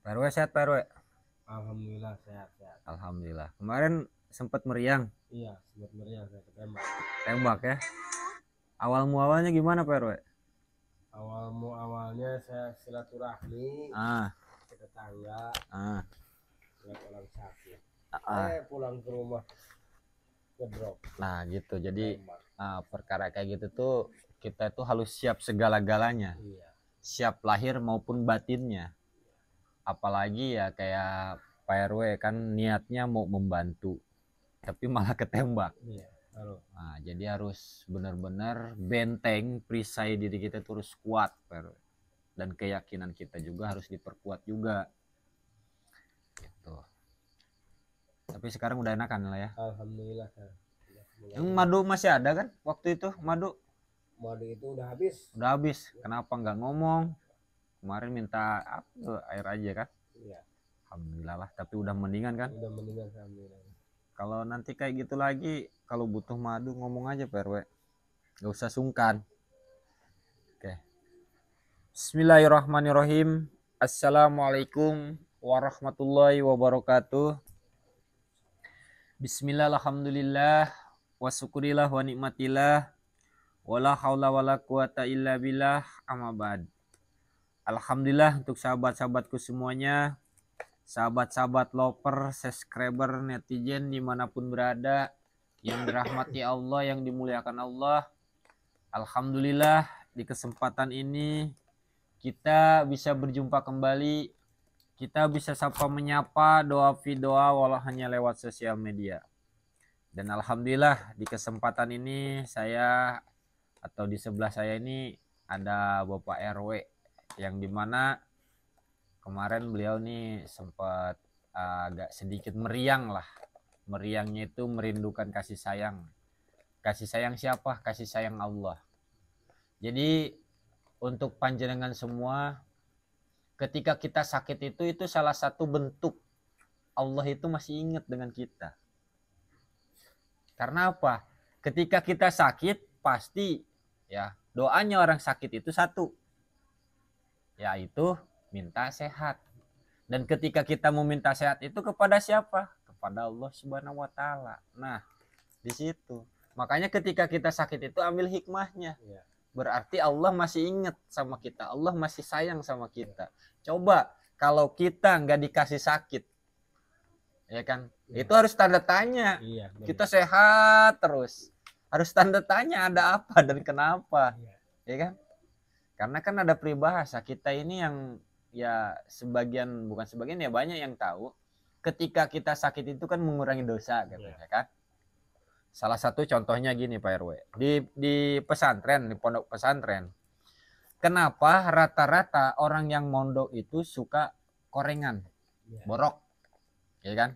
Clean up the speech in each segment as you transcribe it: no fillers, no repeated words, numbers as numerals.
Pak RW sehat Pak RW? Alhamdulillah sehat-sehat. Alhamdulillah. Kemarin sempat meriang Iya, sebenarnya saya ketembak. tembak ya. Awal mualanya gimana Pak RW? Awalnya saya silaturahmi Ah, ke tetangga, ah, lihat orang sakit. ah. Pulang ke rumah ngedrop, Nah gitu. Jadi tembak. perkara kayak gitu tuh kita tuh harus siap segala-galanya. Iya, Siap lahir maupun batinnya. Apalagi ya kayak Pak RW kan niatnya mau membantu, tapi malah ketembak. iya. Halo. Nah, jadi harus benar-benar benteng perisai diri kita terus kuat, Pak RW. Dan keyakinan kita juga harus diperkuat juga gitu. Tapi sekarang udah enakan lah ya. Alhamdulillah saya Yang madu masih ada kan waktu itu? madu itu udah habis. Udah habis. Kenapa nggak ngomong? Kemarin minta apa, air aja kan? Iya, Alhamdulillah lah. Tapi udah mendingan kan? udah meninggal alhamdulillah. Kalau nanti kayak gitu lagi, kalau butuh madu ngomong aja Pak RW. Gak usah sungkan. Oke. Bismillahirrahmanirrahim. Assalamualaikum warahmatullahi wabarakatuh. Bismillah, alhamdulillah, wa syukurillah wa nikmatillah, wala haula wala quwata illa billah, amma ba'd. Alhamdulillah untuk sahabat-sahabatku semuanya, sahabat-sahabat lover, subscriber, netizen dimanapun berada, yang dirahmati Allah, yang dimuliakan Allah. Alhamdulillah di kesempatan ini kita bisa berjumpa kembali, kita bisa sapa menyapa, doa doa walau hanya lewat sosial media. Dan alhamdulillah di kesempatan ini saya atau di sebelah saya ini ada Bapak RW yang dimana kemarin beliau nih sempat agak sedikit meriang lah. Meriangnya itu merindukan kasih sayang. Kasih sayang siapa? Kasih sayang Allah. Jadi untuk panjenengan semua, ketika kita sakit itu salah satu bentuk Allah itu masih ingat dengan kita. Karena apa? Ketika kita sakit pasti ya doanya orang sakit itu satu, yaitu minta sehat. Dan ketika kita meminta sehat itu kepada siapa? Kepada Allah Subhanahu wa taala. Nah, di situ. Makanya ketika kita sakit itu ambil hikmahnya. Iya. Berarti Allah masih ingat sama kita. Allah masih sayang sama kita. Coba kalau kita nggak dikasih sakit, ya kan? Iya. Itu harus tanda tanya. Iya, Kita sehat terus. Harus tanda tanya ada apa dan kenapa. Iya. Ya kan? Karena kan ada peribahasa kita ini yang ya sebagian, bukan sebagian ya banyak yang tahu, ketika kita sakit itu kan mengurangi dosa katanya kan. Salah satu contohnya gini Pak RW. Di pesantren, di pondok pesantren. Kenapa rata-rata orang yang mondok itu suka korengan, borok, ya kan?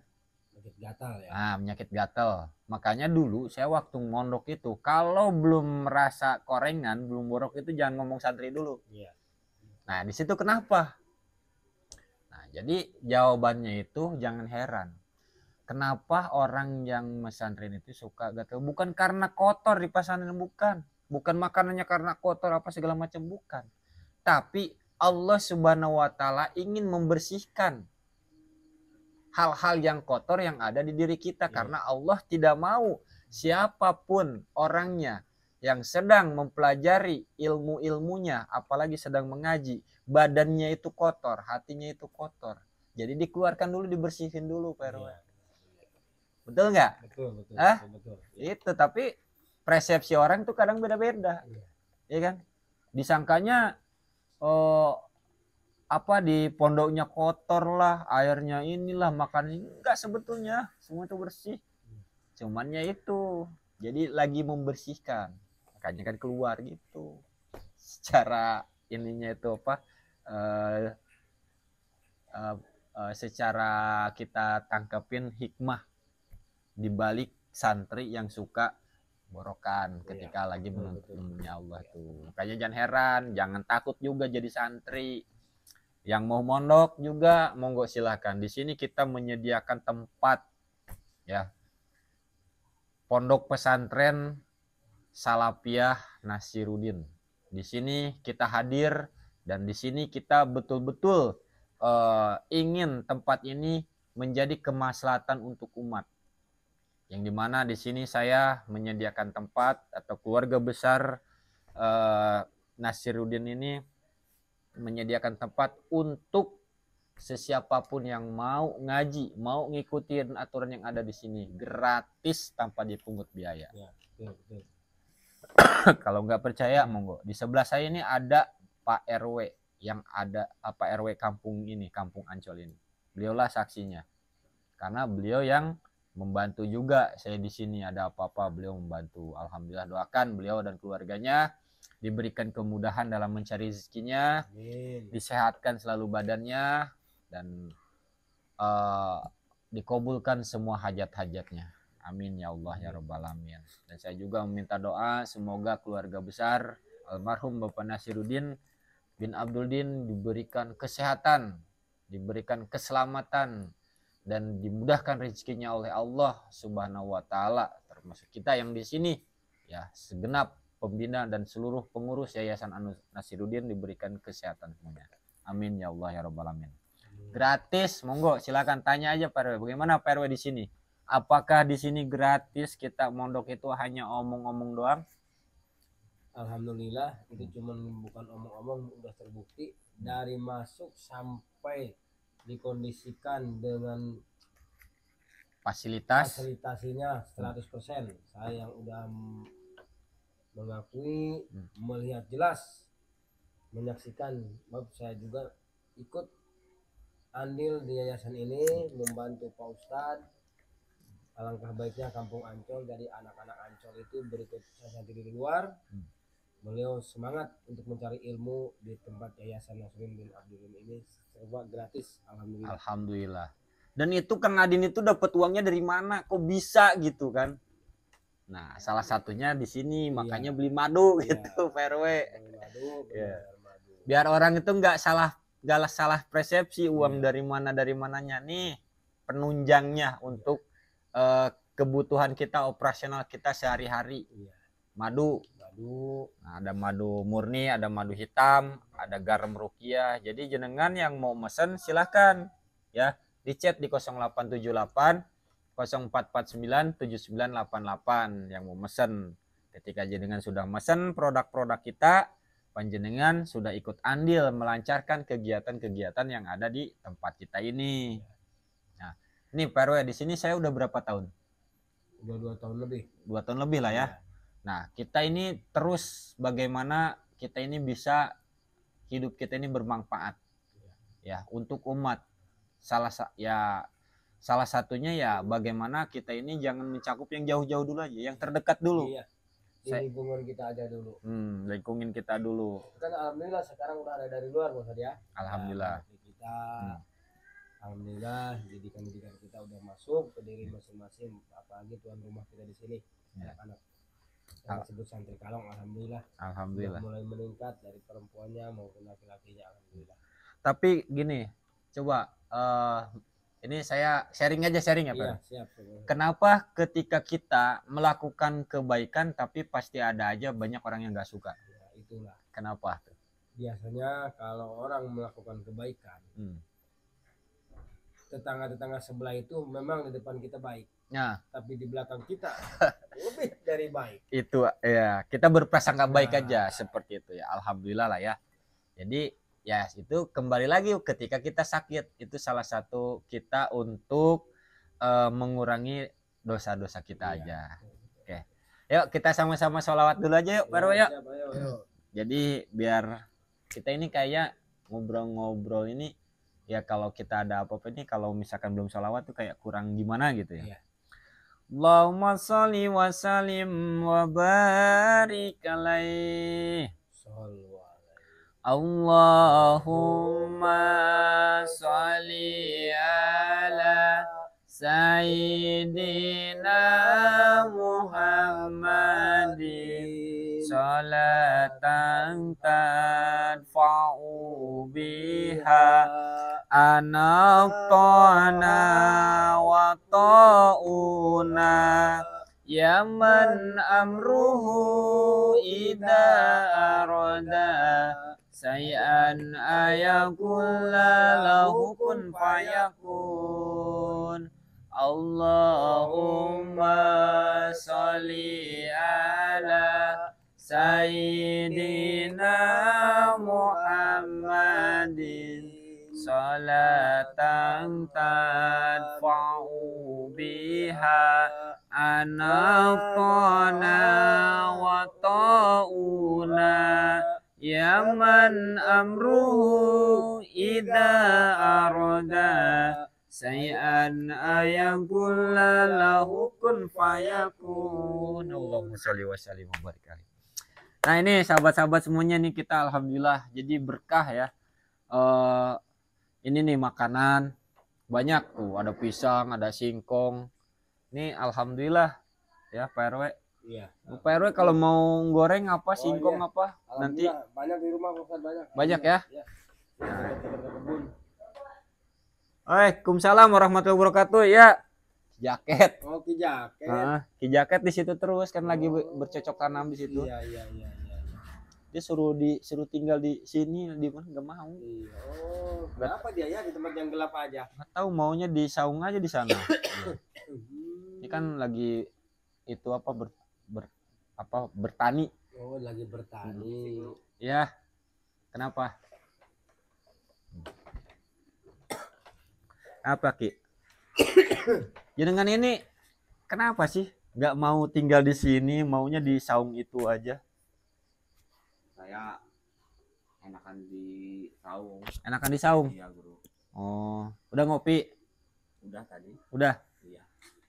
Penyakit gatal ya. Nah, penyakit gatal. Makanya dulu saya waktu mondok itu, kalau belum merasa korengan, belum borok itu jangan ngomong santri dulu. Iya. Nah, di situ kenapa? Nah, jadi jawabannya itu jangan heran. Kenapa orang yang pesantren itu suka gatal? Bukan karena kotor di pesantren, bukan. Bukan makanannya karena kotor apa segala macam, bukan. Tapi Allah Subhanahu wa taala ingin membersihkan hal-hal yang kotor yang ada di diri kita, karena Allah tidak mau siapapun orangnya yang sedang mempelajari ilmu-ilmunya, apalagi sedang mengaji, badannya itu kotor, hatinya itu kotor. Jadi dikeluarkan dulu, dibersihin dulu, Pak RW. Betul nggak? Betul. Betul. Itu, tapi persepsi orang tuh kadang beda-beda. Ya kan? Disangkanya di pondoknya kotor lah, airnya inilah, makan enggak, sebetulnya semua itu bersih. Cumannya itu jadi lagi membersihkan. Makanya kan keluar gitu. Secara ininya itu secara kita tangkapin hikmah di balik santri yang suka borokan ketika lagi menuntutnya Allah tuh. Makanya jangan heran, jangan takut juga jadi santri. Yang mau mondok juga monggo silahkan. Di sini kita menyediakan tempat ya. Pondok pesantren Salafiyah Nasirudin. Di sini kita hadir dan di sini kita betul-betul ingin tempat ini menjadi kemaslahatan untuk umat. Yang dimana di sini saya menyediakan tempat atau keluarga besar Nasiruddin ini menyediakan tempat untuk sesiapapun yang mau ngaji, mau ngikutin aturan yang ada di sini, gratis tanpa dipungut biaya. Ya, betul. Kalau nggak percaya, monggo. Di sebelah saya ini ada Pak RW yang ada Pak RW kampung ini, Kampung Ancol ini. Beliaulah saksinya. Karena beliau yang membantu juga saya di sini, ada apa-apa beliau membantu. Alhamdulillah, doakan beliau dan keluarganya diberikan kemudahan dalam mencari rezekinya, Amin. disehatkan selalu badannya, dan dikabulkan semua hajat-hajatnya. Amin ya Allah ya Rabbal Alamin. Dan saya juga meminta doa semoga keluarga besar almarhum Bapak Nasiruddin bin Abduldin diberikan kesehatan, diberikan keselamatan, dan dimudahkan rezekinya oleh Allah Subhanahu wa taala, termasuk kita yang di sini ya, segenap pembina dan seluruh pengurus Yayasan Nasiruddin diberikan kesehatan semuanya. Amin ya Allah ya Rabbal Alamin. Gratis, monggo silakan tanya aja Pak RW. Bagaimana Pak RW di sini? Apakah di sini gratis kita mondok itu hanya omong-omong doang? Alhamdulillah itu cuman bukan omong-omong, udah terbukti dari masuk sampai dikondisikan dengan fasilitasinya 100%. Saya yang udah mengakui, melihat jelas, menyaksikan, saya juga ikut andil di yayasan ini, membantu Pak Ustadz. Alangkah baiknya Kampung Ancol, dari anak-anak Ancol itu berikut saya di luar, beliau semangat untuk mencari ilmu di tempat Yayasan Nasiruddin bin Abduldin ini, serba gratis. Alhamdulillah. Alhamdulillah. Dan itu Kang Adin itu dapat uangnya dari mana? Kok bisa gitu kan? Nah, salah satunya di sini, makanya beli madu gitu, Pak RW. Biar orang itu nggak salah persepsi uang dari mananya nih, penunjangnya untuk kebutuhan kita, operasional kita sehari-hari. Madu. Nah, ada madu murni, ada madu hitam, ada garam rukiah. Jadi jenengan yang mau mesen silahkan ya, di chat di 0878 0449 7988 yang mau mesen. Ketika jenengan sudah mesen produk-produk kita, panjenengan sudah ikut andil melancarkan kegiatan-kegiatan yang ada di tempat kita ini. Nah, ini Pak RW, di sini saya udah berapa tahun? Udah 2 tahun lebih. 2 tahun lebih lah ya. Nah, kita ini terus bagaimana kita ini bisa hidup kita ini bermanfaat ya untuk umat. Salah satunya ya bagaimana kita ini jangan mencakup yang jauh-jauh dulu aja, yang terdekat dulu. Iya. Di lingkungan kita aja dulu. Lingkungan kita dulu. Kan alhamdulillah sekarang udah ada dari luar, Bos ya. Alhamdulillah. Nah, kita alhamdulillah didikan kita udah masuk ke diri masing-masing, apalagi tuan rumah kita di sini, anak-anak yang disebut santri kalong. Alhamdulillah mulai meningkat dari perempuannya maupun laki-lakinya. Alhamdulillah. Tapi gini, coba ini saya sharing ya Pak. Iya, siap. Kenapa ketika kita melakukan kebaikan tapi pasti ada aja banyak orang yang nggak suka? Ya, itulah. Kenapa? Biasanya kalau orang melakukan kebaikan, tetangga-tetangga sebelah itu memang di depan kita baik. Nah, tapi di belakang kita lebih dari baik. Itu ya, kita berprasangka baik aja seperti itu ya. Alhamdulillah lah ya. Jadi ya itu kembali lagi ketika kita sakit, itu salah satu kita untuk mengurangi dosa-dosa kita aja. Oke. Yuk kita sama-sama sholawat dulu aja yuk, Pak. Yuk. Jadi biar kita ini kayak ngobrol-ngobrol ini ya, kalau kita ada apa-apa ini kalau misalkan belum sholawat tuh kayak kurang gimana gitu ya. Allahumma sholli wa sallim wa barik alaihi. Allahumma sholli ala Sayyidina Muhammadin sholatan tadfa'u biha anaqtana wa ta'una ya man amruhu idha arada Say'an ayakulla lahu kun fayakun. Allahumma sholli ala Sayyidina Muhammadin salatan tadfa'u biha anaqana wa ta'una ya man amruhu idza arada say'an ayakulla lahu kun fayakun. Allahumma sholli wa sallim wa barik alaihi. Nah ini sahabat-sahabat semuanya nih, kita alhamdulillah jadi berkah ya. Ini nih makanan banyak tuh, ada pisang, ada singkong. Ini alhamdulillah ya Pak RW. Iya. Pak RW kalau mau goreng apa, singkong iya. apa nanti Banyak di rumah Ustaz, banyak. banyak ya. Iya. Kebun. Waalaikumsalam warahmatullahi wabarakatuh ya. Jaket. Oh, ki jaket. Ki jaket di situ terus kan lagi bercocok tanam di situ. Iya. Dia disuruh tinggal di sini, di mana nggak mau. Iya. Oh, kenapa dia ya di tempat yang gelap aja? Nggak tahu, maunya di saung aja di sana. Ini kan lagi itu apa bertani. Oh, lagi bertani. Ya. Kenapa? Apa Ki? Jenengan ini kenapa sih nggak mau tinggal di sini, maunya di saung itu aja? Saya enakan di saung. Enakan di saung? Iya guru. Oh, udah ngopi? Udah tadi. Udah? Iya.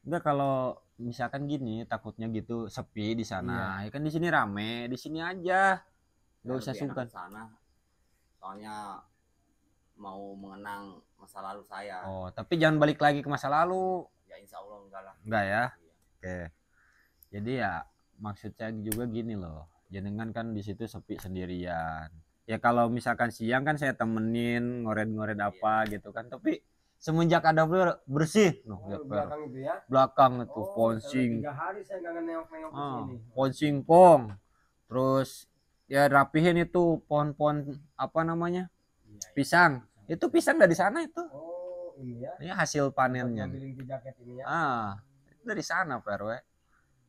Enggak, kalau misalkan gini takutnya gitu sepi di sana. Ya kan di sini rame, di sini aja. Nggak usah sungkan. Sana. Soalnya mau mengenang masa lalu saya. Oh, tapi jangan balik lagi ke masa lalu. Ya insya Allah enggak lah. Enggak ya? Iya. Oke. Jadi ya maksudnya juga gini loh. Jenengan kan di situ sepi sendirian. Ya kalau misalkan siang kan saya temenin ngoret-ngoret apa gitu kan. Tapi semenjak ada bersih, Belakang itu ya. belakang itu Oh, ponsing. 3 hari saya nggak nengok-nengok ke sini. Ponsing pong. Terus ya rapihin itu pohon-pohon apa namanya? Iya. Pisang. Itu pisang dari sana itu. Oh, ini ya. Ini hasil panennya. Ngambilin ki jaket ini ya. Itu dari sana Pak RW.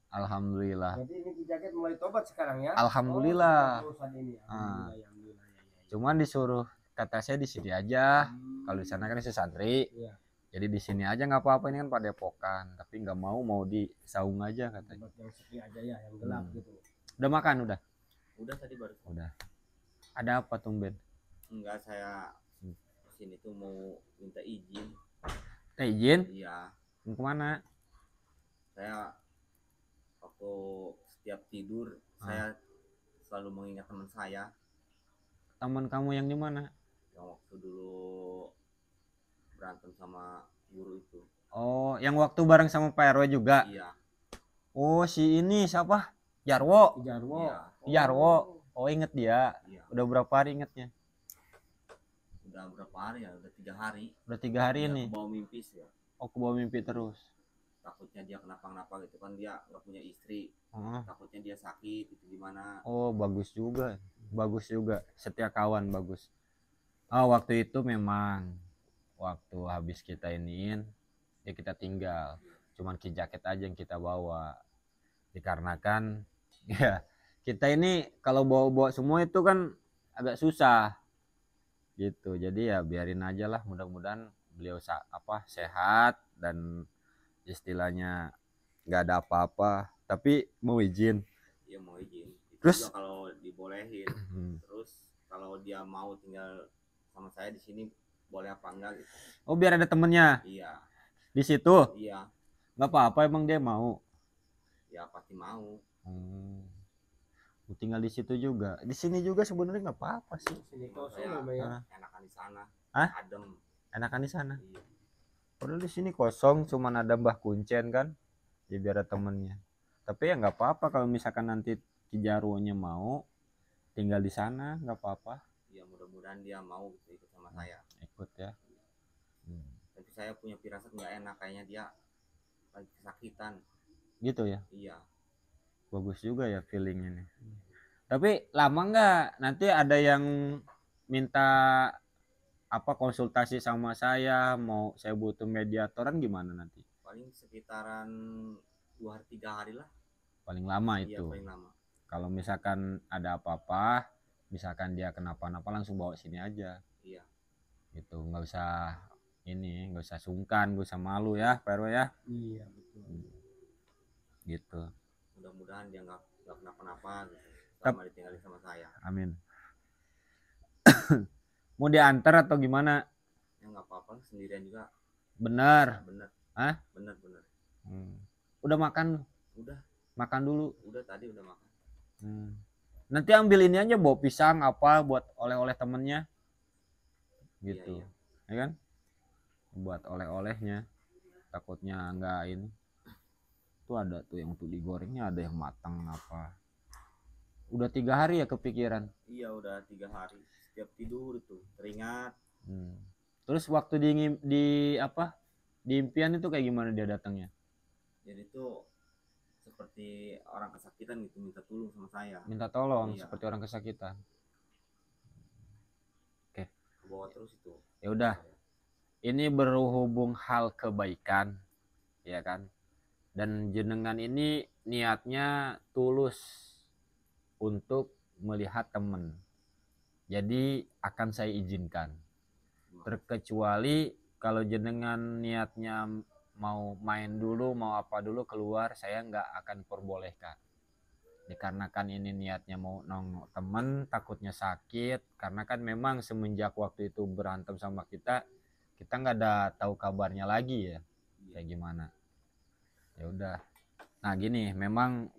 Alhamdulillah. Berarti ini ki jaket mulai tobat sekarang ya. Alhamdulillah. Oh, urusan ini. Alhamdulillah. Cuman disuruh kata saya di sini aja. Kalau di sana kan saya santri. Iya. Jadi di sini aja nggak apa-apa, ini kan padepokan. Tapi nggak mau di saung aja katanya. Tempat yang sepi aja ya, yang gelap gitu. Udah makan udah? Udah tadi baru. Udah. Ada apa tumben? Enggak, saya sini tuh mau minta izin. Izin? Iya. Mau kemana? Saya waktu setiap tidur saya selalu mengingat teman saya. Teman kamu yang di mana? Yang waktu dulu berantem sama guru itu. Oh, yang waktu bareng sama Pak RW juga? Iya. Oh, si ini siapa? Jarwo. Jarwo. Iya. Jarwo. Oh, inget dia. Iya. Udah berapa hari ingetnya? Udah berapa hari ya? Udah 3 hari. Udah 3 hari Dia ini. kebawa mimpi ya. Oh, kebawa mimpi terus. Takutnya dia kenapa-kenapa gitu kan, dia nggak punya istri. Takutnya dia sakit itu gimana. Oh, bagus juga. Bagus juga. Setia kawan bagus. Oh, waktu itu memang waktu habis kita iniin, ya kita tinggal. Cuman ki jaket aja yang kita bawa. Dikarenakan ya kita ini kalau bawa-bawa semua itu kan agak susah. Gitu. Jadi ya biarin aja lah, mudah-mudahan beliau sehat dan istilahnya nggak ada apa-apa, tapi mau izin. Iya mau izin. Itu Terus juga kalau dibolehin. Terus kalau dia mau tinggal sama saya di sini boleh apa enggak gitu. oh biar ada temennya Iya. di situ. Iya. Nggak apa-apa emang dia mau. Ya pasti mau. Mau tinggal di situ juga. Di sini juga sebenarnya nggak apa-apa sih. Sini kosong Saya namanya. enakan di sana. Hah? Adem. Enakan di sana. Iya. Padahal di sini kosong, cuman ada Mbah Kuncen kan. Jadi biar ada temennya. Tapi ya nggak apa-apa kalau misalkan nanti Ki Jarwonya mau tinggal di sana, nggak apa-apa. Ya mudah-mudahan dia mau gitu ikut sama saya. Ikut ya. Tapi saya punya firasat nggak enak, kayaknya dia lagi kesakitan. Gitu ya. Iya. Bagus juga ya feelingnya nih. Tapi lama nggak? Nanti ada yang minta apa konsultasi sama saya, mau saya butuh mediatoran gimana nanti? Paling sekitaran 2 hari 3 hari lah. Paling lama Iya itu. paling lama. Kalau misalkan ada apa-apa, misalkan dia kenapa-napa langsung bawa sini aja. Iya. Gitu, nggak usah ini, nggak usah sungkan, nggak usah malu ya, Pak RW ya. Iya betul. Gitu. Mudah-mudahan dia nggak kenapa-napa gitu. Tap. Selama ditinggalin sama saya. Amin. Mau diantar atau gimana? Ya nggak apa-apa, sendirian juga. Bener. Bener. Hah? Bener. Udah makan? Udah. Makan dulu. Udah tadi udah makan. Nanti ambil ini aja, bawa pisang apa buat oleh-oleh temennya. Gitu. Iya. Ya kan? Buat oleh-olehnya. Takutnya enggak ini. Tuh ada tuh yang untuk digorengnya, ada yang matang apa. Udah 3 hari ya kepikiran. Iya udah 3 hari. Setiap tidur itu teringat. Terus waktu di apa? Di impian itu kayak gimana dia datangnya? Jadi tuh seperti orang kesakitan gitu, minta tolong sama saya. Minta tolong. Iya. Seperti orang kesakitan. Oke. Bawa terus itu. Ya udah. Ini berhubung hal kebaikan, ya kan? Dan jenengan ini niatnya tulus untuk melihat temen. Jadi akan saya izinkan. Terkecuali kalau jenengan niatnya mau main dulu, mau apa dulu keluar, saya nggak akan perbolehkan. Dikarenakan ini niatnya mau nongok temen, takutnya sakit. Karena kan memang semenjak waktu itu berantem sama kita nggak ada tahu kabarnya lagi ya, kayak gimana. Ya udah. Nah gini, memang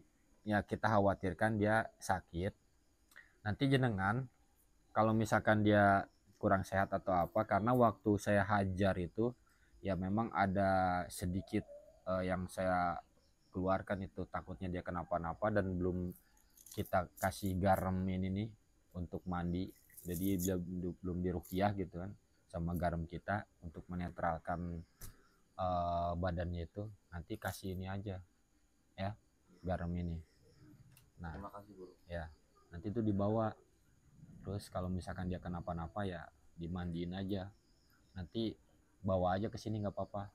ya kita khawatirkan dia sakit. Nanti jenengan kalau misalkan dia kurang sehat atau apa, karena waktu saya hajar itu ya memang ada sedikit yang saya keluarkan itu, takutnya dia kenapa-napa dan belum kita kasih garam ini nih untuk mandi, jadi dia belum diruqyah gitu kan sama garam kita untuk menetralkan badannya itu. Nanti kasih ini aja ya, garam ini. Nah, terima kasih guru. Ya, nanti itu dibawa. Terus kalau misalkan dia kenapa-napa ya dimandiin aja. Nanti bawa aja ke sini nggak apa-apa.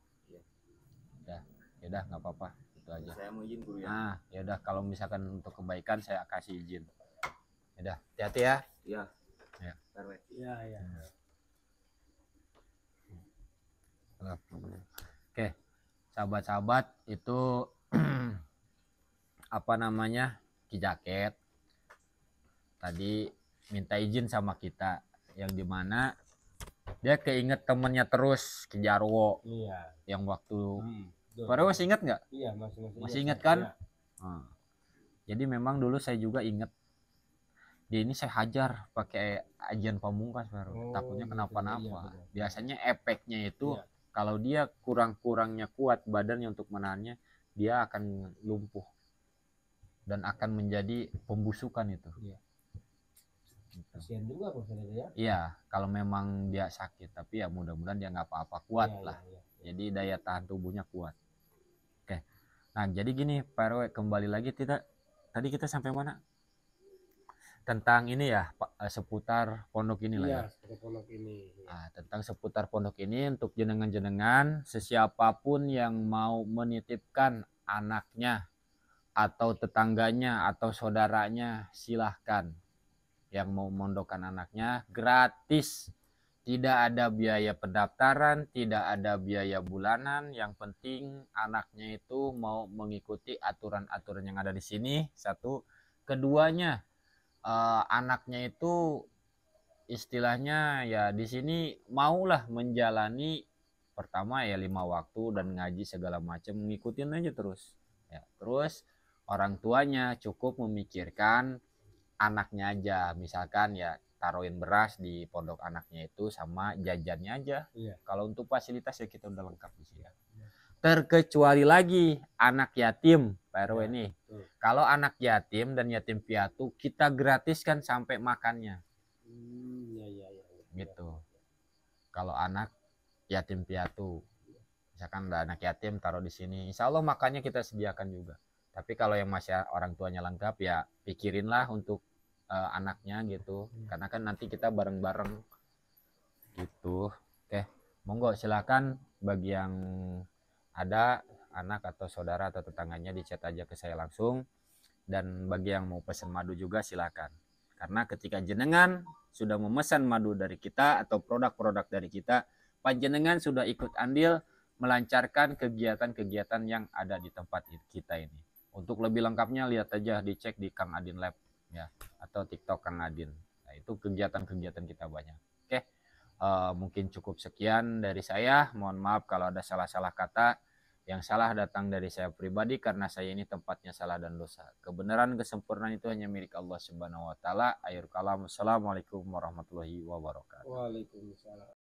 Ya, ya udah nggak apa-apa. Itu aja. Saya mau izin guru ya. Nah, ya udah kalau misalkan untuk kebaikan saya kasih izin. Ya udah, hati-hati ya. Iya. Ya. Iya. Oke, sahabat-sahabat itu apa namanya, Ki Jaket tadi minta izin sama kita, yang dimana dia keinget temennya terus, Ki Jarwo. Iya. Yang waktu Betul. Pak masih ingat nggak? Iya Masih ingat kan? Iya. Jadi memang dulu saya juga ingat. Dia ini saya hajar pakai ajian pamungkas baru. Takutnya kenapa-napa. Iya, biasanya efeknya itu Iya. kalau dia kurangnya kuat badannya untuk menahannya, dia akan lumpuh dan akan menjadi pembusukan itu. Iya. Kasihan juga kalau saya ya. Iya, kalau memang dia sakit, tapi ya mudah-mudahan dia nggak apa-apa, kuat Iya, lah. iya. Jadi daya tahan tubuhnya kuat. Oke. Nah, jadi gini, Pak RW, kembali lagi tadi kita sampai mana? Tentang ini ya, Pak, seputar pondok ini lah ya. Seputar pondok ini. Nah, tentang seputar pondok ini, untuk jenengan-jenengan sesiapapun yang mau menitipkan anaknya atau tetangganya atau saudaranya, silahkan. Yang mau mondokkan anaknya gratis, tidak ada biaya pendaftaran, tidak ada biaya bulanan. Yang penting anaknya itu mau mengikuti aturan-aturan yang ada di sini. Satu, keduanya anaknya itu istilahnya ya di sini maulah menjalani, pertama ya 5 waktu dan ngaji segala macam, ngikutin aja terus ya. Terus orang tuanya cukup memikirkan anaknya aja, misalkan ya taruhin beras di pondok anaknya itu sama jajannya aja. Iya. Kalau untuk fasilitas ya kita udah lengkap di sini. Terkecuali lagi anak yatim, Pak RW nih. Kalau anak yatim dan yatim piatu kita gratiskan sampai makannya. Iya. Gitu. Kalau anak yatim piatu, misalkan ada anak yatim taruh di sini, insya Allah makannya kita sediakan juga. Tapi kalau yang masih orang tuanya lengkap ya pikirinlah untuk anaknya gitu, karena kan nanti kita bareng-bareng gitu. Oke, monggo silakan bagi yang ada anak atau saudara atau tetangganya di chat aja ke saya langsung, dan bagi yang mau pesan madu juga silakan, karena ketika jenengan sudah memesan madu dari kita atau produk-produk dari kita, panjenengan sudah ikut andil melancarkan kegiatan-kegiatan yang ada di tempat kita ini. Untuk lebih lengkapnya lihat aja, dicek di Kang Adin Lab ya, atau TikTok Kang Adin. Nah, itu kegiatan-kegiatan kita banyak. Oke, mungkin cukup sekian dari saya. Mohon maaf kalau ada salah-salah kata. Yang salah datang dari saya pribadi karena saya ini tempatnya salah dan dosa. Kebenaran kesempurnaan itu hanya milik Allah Subhanahu wa taala. Akhir kalam. Assalamualaikum warahmatullahi wabarakatuh. Waalaikumsalam.